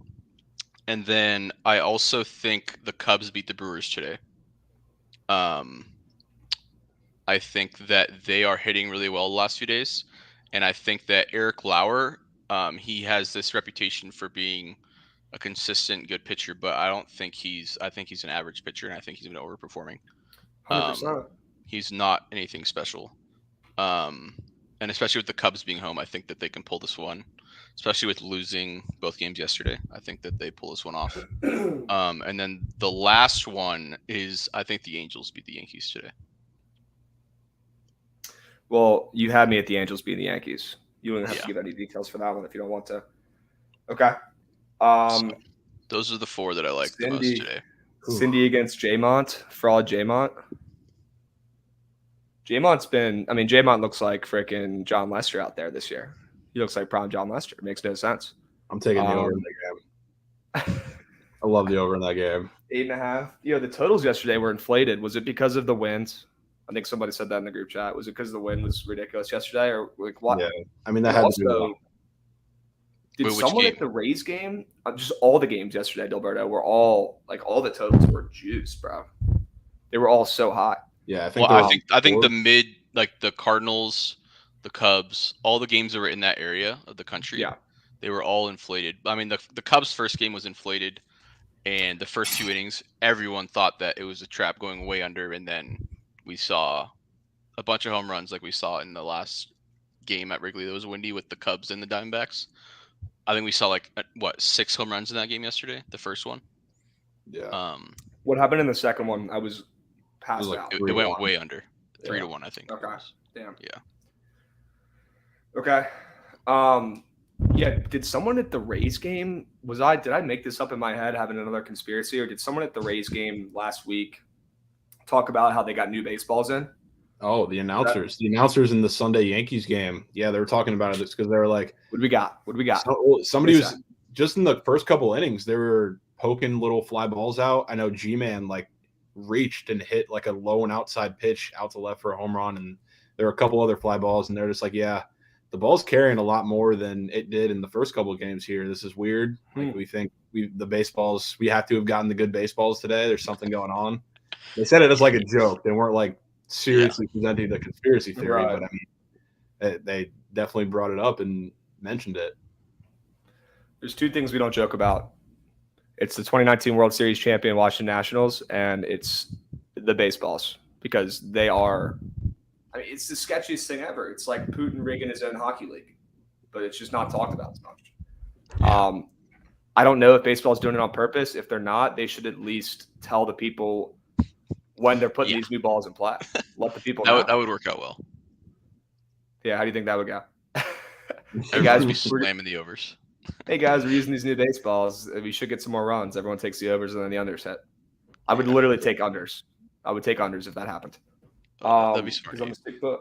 And then I also think the Cubs beat the Brewers today. I think that they are hitting really well the last few days, and I think that Eric Lauer, he has this reputation for being a consistent good pitcher, but I think he's an average pitcher, and I think he's been overperforming. 100%. He's not anything special. And especially with the Cubs being home, I think that they can pull this one, especially with losing both games yesterday. I think that they pull this one off. And then the last one is I think the Angels beat the Yankees today. Well, you had me at the Angels beating the Yankees. You wouldn't have to give any details for that one if you don't want to. Okay. So those are the 4 that I like the most today. Cindy against Jaymont. Fraud Jaymont. Jaymont looks like freaking John Lester out there this year. He looks like prime John Lester. It makes no sense. I'm taking the over in that game. I love the over in that game. 8.5. The totals yesterday were inflated. Was it because of the winds? I think somebody said that in the group chat. Was it because the wind was ridiculous yesterday, or like what? Yeah, that had to do. Did someone at the Rays game? Just all the games yesterday, Dilberto, were all the totals were juiced, bro. They were all so hot. Yeah, I think the mid, like the Cardinals, the Cubs, all the games that were in that area of the country, they were all inflated. I mean, the Cubs' first game was inflated, and the first 2 innings, everyone thought that it was a trap going way under, and then we saw a bunch of home runs like we saw in the last game at Wrigley. That was windy with the Cubs and the Diamondbacks. I think we saw 6 home runs in that game yesterday, the first one. Yeah. What happened in the second one? I was passed out. It went way under. 3-1, I think. Okay. Damn. Yeah. Okay. Did someone at the Rays game did I make this up in my head having another conspiracy, or did someone at the Rays game last week talk about how they got new baseballs in? Oh, the announcers in the Sunday Yankees game. Yeah, they were talking about it because they were like, what do we got? Somebody was just in the first couple innings, they were poking little fly balls out. I know G-Man reached and hit a low and outside pitch out to left for a home run, and there were a couple other fly balls, and they're just like, yeah, the ball's carrying a lot more than it did in the first couple of games here. This is weird. We think we have to have gotten the good baseballs today. There's something going on. They said it as a joke. They weren't seriously presenting the conspiracy theory, but I mean, they definitely brought it up and mentioned it. There's 2 things we don't joke about. It's the 2019 World Series champion Washington Nationals, and it's the baseballs, because they are – it's the sketchiest thing ever. It's like Putin rigging his own hockey league, but it's just not talked about as much. I don't know if baseball is doing it on purpose. If they're not, they should at least tell the people when they're putting these new balls in play. Let the people know. That would work out well. Yeah, how do you think that would go? Hey guys, be slamming the overs. Hey guys, we're using these new baseballs. We should get some more runs. Everyone takes the overs and then the unders hit. I would literally take unders. I would take unders if that happened. That'd be Because smart. I'm a stick foot.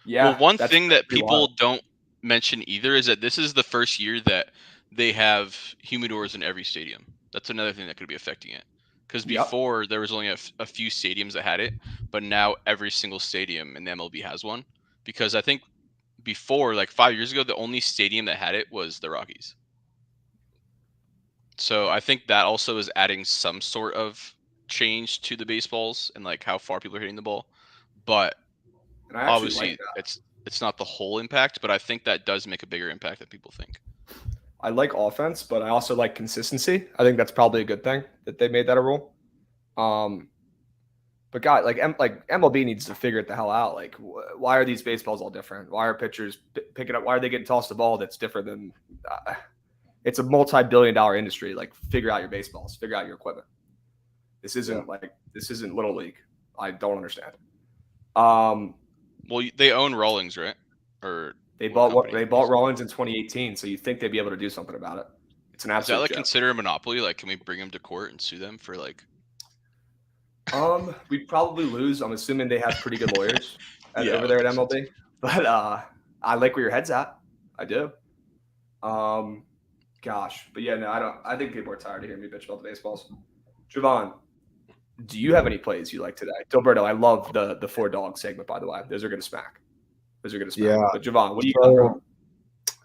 Yeah. Well, one that's thing that pretty people wild. don't mention either is that this is the first year that they have humidors in every stadium. That's another thing that could be affecting it. Because Yep. before there was only a few stadiums that had it, but now every single stadium in the MLB has one. Because I think before, like 5 years ago, the only stadium that had it was the Rockies. So I think that also is adding some sort of change to the baseballs and like how far people are hitting the ball. But And I actually obviously like that. it's not the whole impact, but I think that does make a bigger impact than people think. I like offense, but I also like consistency. I think that's probably a good thing that they made that a rule. But God, like MLB needs to figure it the hell out. Like, why are these baseballs all different? Why are pitchers picking up? Why are they getting tossed the ball that's different than? It's a multi-billion-dollar industry. Like, figure out your baseballs, figure out your equipment. This isn't Little League. I don't understand. Well, they own Rawlings, right? Or They what bought company? Rollins in 2018, so you think they'd be able to do something about it. It's an Is that absolute like joke. considered a monopoly? Like, can we bring them to court and sue them for like? We'd probably lose. I'm assuming they have pretty good lawyers Yeah, over there at MLB. But I like where your head's at. I do. Gosh, but yeah, no, I don't. I think people are tired of hearing me bitch about the baseballs. Javon, do you have any plays you like today? Dilberto, I love the 4 dog segment, by the way. Those are gonna smack. Yeah. But Javon, what do you got, bro?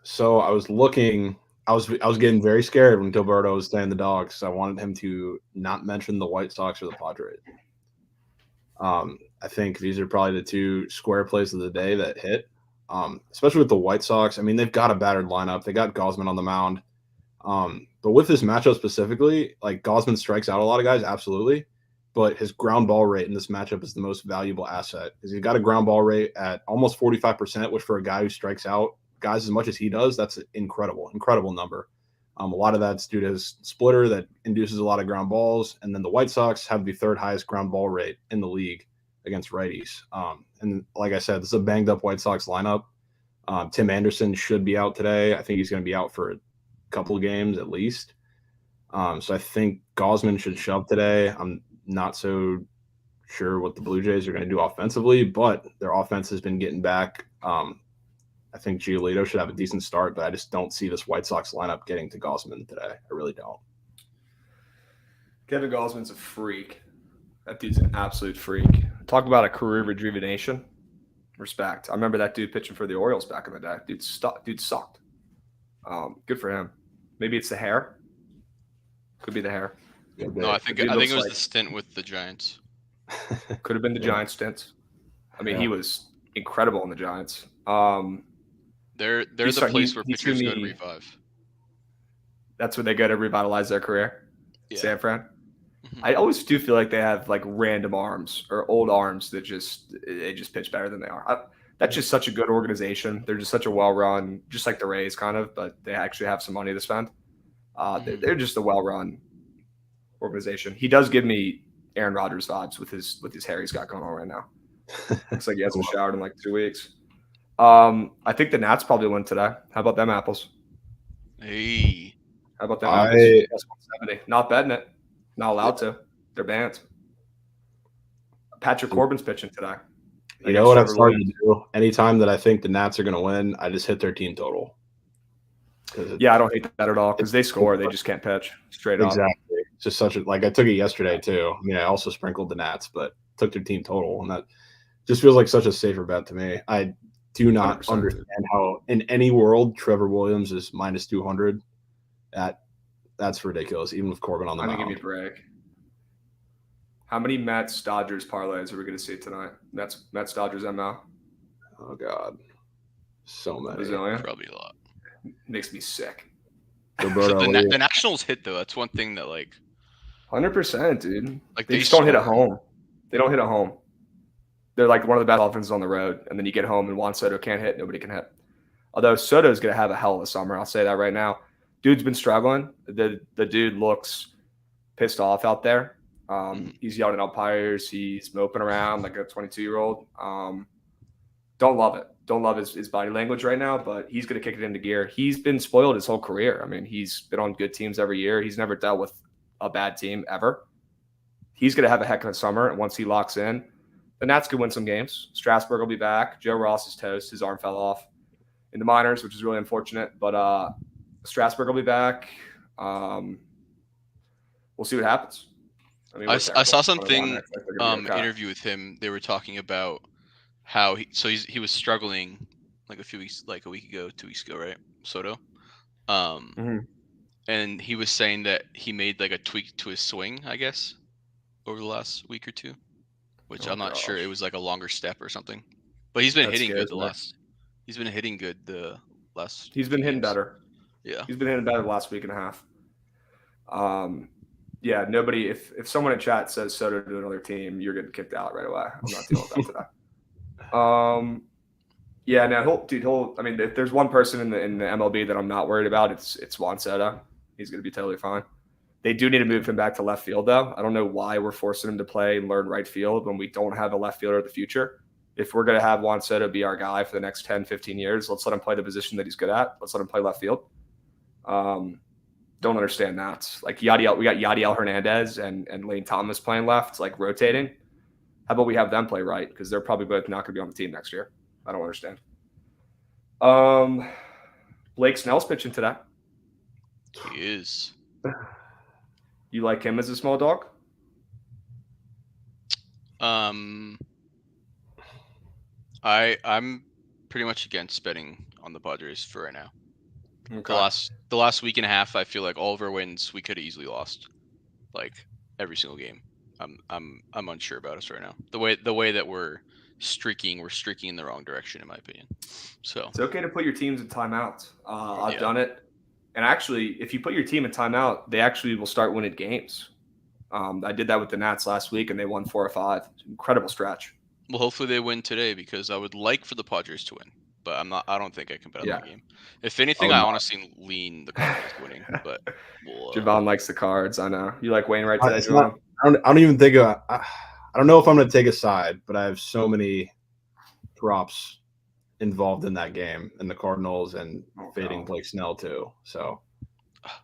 So I was looking. I was getting very scared when Dilberto was saying the dogs. I wanted him to not mention the White Sox or the Padres. I think these are probably the 2 square plays of the day that hit. Especially with the White Sox. I mean, they've got a battered lineup. They got Gosman on the mound. But with this matchup specifically, like Gosman strikes out a lot of guys, absolutely. But his ground ball rate in this matchup is the most valuable asset. Because he's got a ground ball rate at almost 45%, which for a guy who strikes out guys as much as he does, that's an incredible number. A lot of that's due to his splitter that induces a lot of ground balls. And then the White Sox have the 3rd highest ground ball rate in the league against righties. And like I said, this is a banged up White Sox lineup. Tim Anderson should be out today. I think he's going to be out for a couple of games at least. So I think Gosman should shove today. I'm not so sure what the Blue Jays are going to do offensively, but their offense has been getting back. I think Giolito should have a decent start, but I just don't see this White Sox lineup getting to Gosman today. I really don't. Kevin Gosman's a freak. That dude's an absolute freak. Talk about a career rejuvenation. Respect. I remember that dude pitching for the Orioles back in the day. Dude sucked. Good for him. Maybe it's the hair. Could be the hair. No, I think it was the stint with the Giants. Could have been the Giants stints. I mean, he was incredible in the Giants. They're the place where pitchers go to revive. That's where they go to revitalize their career. Yeah. San Fran. Mm-hmm. I always do feel like they have like random arms or old arms that they just pitch better than they are. That's just such a good organization. They're just such a well-run, just like the Rays kind of, but they actually have some money to spend. They're just a well-run organization. He does give me Aaron Rodgers vibes with his hair he's got going on right now. Looks like he hasn't showered in like 2 weeks. I think the Nats probably win today. How about them apples? Hey. How about them apples? Plus 170. Not betting it. Not allowed to. They're banned. Patrick Corbin's pitching today. You know what I've started to do? Anytime that I think the Nats are going to win, I just hit their team total. Yeah, I don't hate that at all because they score. They just can't pitch straight up. Exactly. It's just such a I took it yesterday too. I mean, I also sprinkled the Nats, but took their team total, and that just feels like such a safer bet to me. I do not understand how in any world Trevor Williams is minus 200. That's ridiculous, even with Corbin on the mound. Give me a break. How many Mets Dodgers parlays are we going to see tonight? Mets Dodgers ML. Oh God, so many. Brazilian? Probably a lot. Makes me sick. Except the Nationals hit though. That's one thing that 100%, dude. Like they just don't hit at home. They don't hit at home. They're like one of the best offenses on the road, and then you get home and Juan Soto can't hit. Nobody can hit. Although Soto's going to have a hell of a summer, I'll say that right now. Dude's been struggling. The dude looks pissed off out there. He's yelling at umpires. He's moping around like a 22-year-old. Don't love it. Don't love his body language right now, but he's going to kick it into gear. He's been spoiled his whole career. I mean, he's been on good teams every year. He's never dealt with a bad team ever. he's going to have a heck of a summer. And once he locks in, the Nats could win some games. Strasburg will be back. Joe Ross is toast. His arm fell off in the minors, which is really unfortunate. But Strasburg will be back. We'll see what happens. I mean, I we're saw terrible. something Like they're gonna be okay. interview with him. They were talking about how he was struggling like a week ago, 2 weeks ago, right? Soto. Mhm. And he was saying that he made like a tweak to his swing, I guess, over the last week or two, which I'm not sure. It was like a longer step or something. But he's been That hitting good scares me. He's been hitting good the last. He's been few hitting games. better. Yeah. He's been hitting better the last week and a half. Yeah, nobody. If someone in chat says Soto to another team, you're getting kicked out right away. I'm not dealing with that today. Yeah, no, he'll. I mean, if there's one person in the MLB that I'm not worried about, it's Juan Soto. He's going to be totally fine. They do need to move him back to left field, though. I don't know why we're forcing him to play and learn right field when we don't have a left fielder of the future. If we're going to have Juan Soto be our guy for the next 10, 15 years, let's let him play the position that he's good at. Let's let him play left field. Don't understand that. Like we got Yadiel Hernandez and Lane Thomas playing left, like rotating. How about we have them play right? Because they're probably both not going to be on the team next year. I don't understand. Blake Snell's pitching today. He is. You like him as a small dog? I'm pretty much against betting on the Padres for right now. Okay. The last week and a half, I feel like all of our wins we could have easily lost, like every single game. I'm unsure about us right now. The way that we're streaking in the wrong direction, in my opinion. So it's okay to put your teams in timeout. I've done it, and actually, if you put your team in timeout, they actually will start winning games. I did that with the Nats last week, and they won 4 or 5. Incredible stretch. Well, hopefully they win today because I would like for the Padres to win, but I don't think I can bet on that game. If anything, I honestly lean the Cardinals winning. But Javon likes the Cards. I know you like Wainwright today, Javon. I don't even think I don't know if I'm going to take a side, but I have so many props involved in that game, and the Cardinals and fading Blake Snell too. So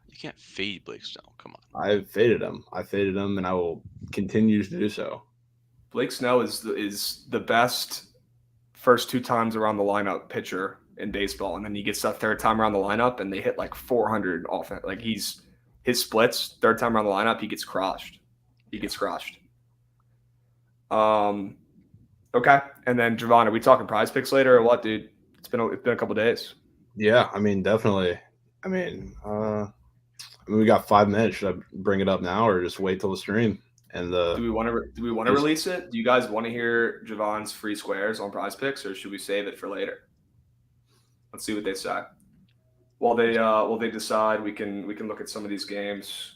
you can't fade Blake Snell. Come on. I faded him, and I will continue to do so. Blake Snell is the best first 2 times around the lineup pitcher in baseball, and then he gets that third time around the lineup, and they hit like 400 offense. Like his splits third time around the lineup, he gets crushed. Okay, and then Javon, are we talking Prize Picks later or what, dude? It's been a couple days. Yeah, I mean, definitely. I mean, we got 5 minutes. Should I bring it up now or just wait till the stream? And do we want to release it? Do you guys want to hear Javon's free squares on Prize Picks, or should we save it for later? Let's see what they say. While they decide, we can look at some of these games.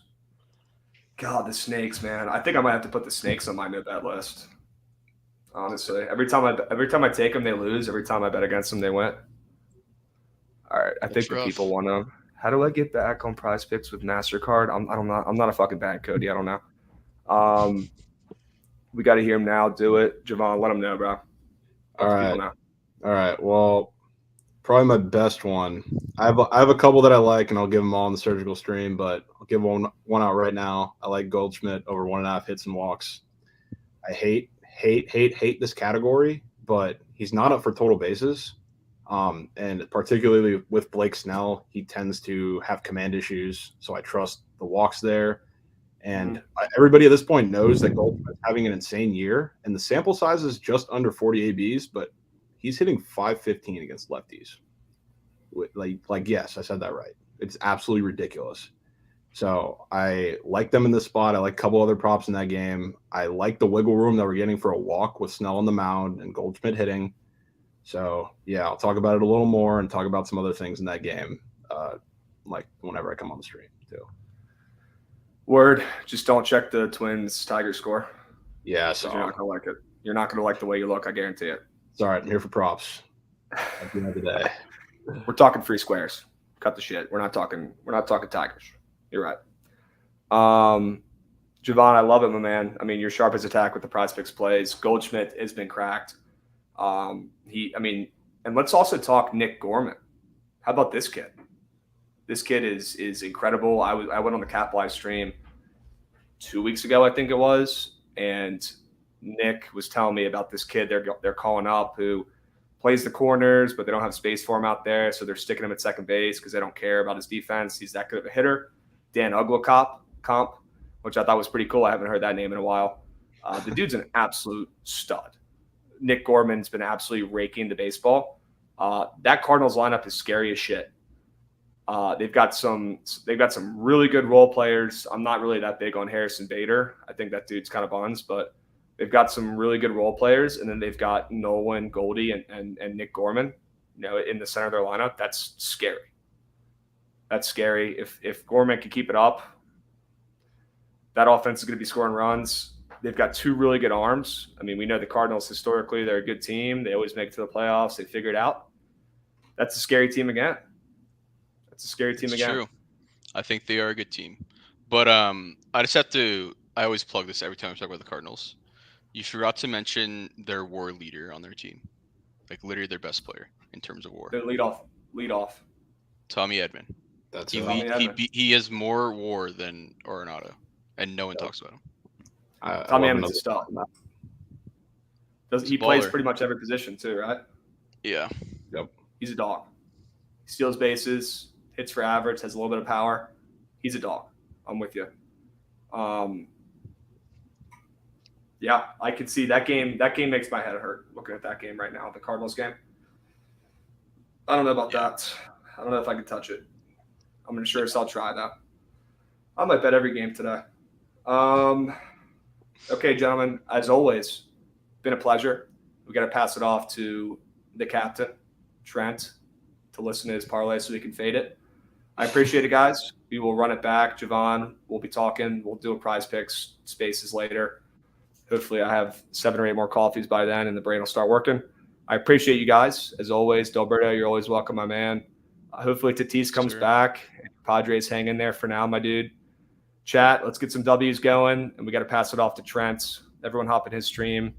God, the snakes, man. I think I might have to put the snakes on my no bet list. Honestly, every time I take them, they lose. Every time I bet against them, they win. All right, I think the people want to. How do I get back on Prize Picks with MasterCard? I'm not a fucking bank, Cody. I don't know. We got to hear him now. Do it, Javon. Let him know, bro. All right. Well, probably my best one. I have a couple that I like, and I'll give them all on the surgical stream. But I'll give one out right now. I like Goldschmidt over 1.5 hits and walks. I hate this category, but he's not up for total bases. And particularly with Blake Snell, he tends to have command issues. So I trust the walks there. And everybody at this point knows that Goldschmidt's having an insane year, and the sample size is just under 40 ABs, but he's hitting 515 against lefties. Like yes, I said that right. It's absolutely ridiculous. So I like them in this spot. I like a couple other props in that game. I like the wiggle room that we're getting for a walk with Snell on the mound and Goldschmidt hitting. So yeah, I'll talk about it a little more and talk about some other things in that game, like whenever I come on the stream too. Word, just don't check the Twins Tiger score. Yeah, so you're not gonna like it. You're not gonna like the way you look. I guarantee it. It's all right. I'm here for props. At the end of the day, we're talking free squares. Cut the shit. We're not talking Tigers. You're right. Javon, I love it, my man. I mean, your sharpest attack with the Prize Picks plays. Goldschmidt has been cracked. And let's also talk Nick Gorman. How about this kid? This kid is incredible. I went on the Cap Live stream. 2 weeks ago, I think it was, and Nick was telling me about this kid they're calling up who plays the corners, but they don't have space for him out there, so they're sticking him at second base because they don't care about his defense. He's that good of a hitter. Dan Uglacomp, which I thought was pretty cool. I haven't heard that name in a while. The dude's an absolute stud. Nick Gorman's been absolutely raking the baseball. That Cardinals lineup is scary as shit. They've got some really good role players. I'm not really that big on Harrison Bader. I think that dude's kind of buns, but they've got some really good role players, and then they've got Nolan, Goldie, and Nick Gorman, in the center of their lineup. That's scary. That's scary. If Gorman can keep it up, that offense is going to be scoring runs. They've got two really good arms. I mean, we know the Cardinals historically, they're a good team. They always make it to the playoffs. They figure it out. That's a scary team again. It's True. I think they are a good team. But I always plug this every time I talk about the Cardinals. You forgot to mention their WAR leader on their team. Like literally their best player in terms of WAR. Their lead off. Tommy Edman. He has more WAR than Arenado, and no one talks about him. Tommy Edman's a stud. He plays pretty much every position too, right? Yeah. Yep. He's a dog. He steals bases, hits for average, has a little bit of power. He's a dog. I'm with you. Yeah, I could see that game. That game makes my head hurt looking at that game right now, the Cardinals game. I don't know about that. I don't know if I can touch it. I'm sure I'll try that. I might bet every game today. Okay, gentlemen, as always, been a pleasure. We got to pass it off to the captain, Trent, to listen to his parlay so we can fade it. I appreciate it, guys. We will run it back. Javon, we'll be talking. We'll do a prize picks spaces later. Hopefully I have 7 or 8 more coffees by then and the brain will start working. I appreciate you guys. As always, Delberto, you're always welcome, my man. Hopefully Tatis comes back. Padres hang in there for now, my dude. Chat, let's get some W's going, and we got to pass it off to Trent. Everyone hop in his stream.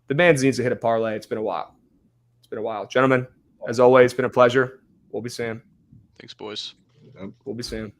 The man needs to hit a parlay. It's been a while. Gentlemen, as always, it's been a pleasure. We'll be seeing. Thanks, boys. We'll be seeing.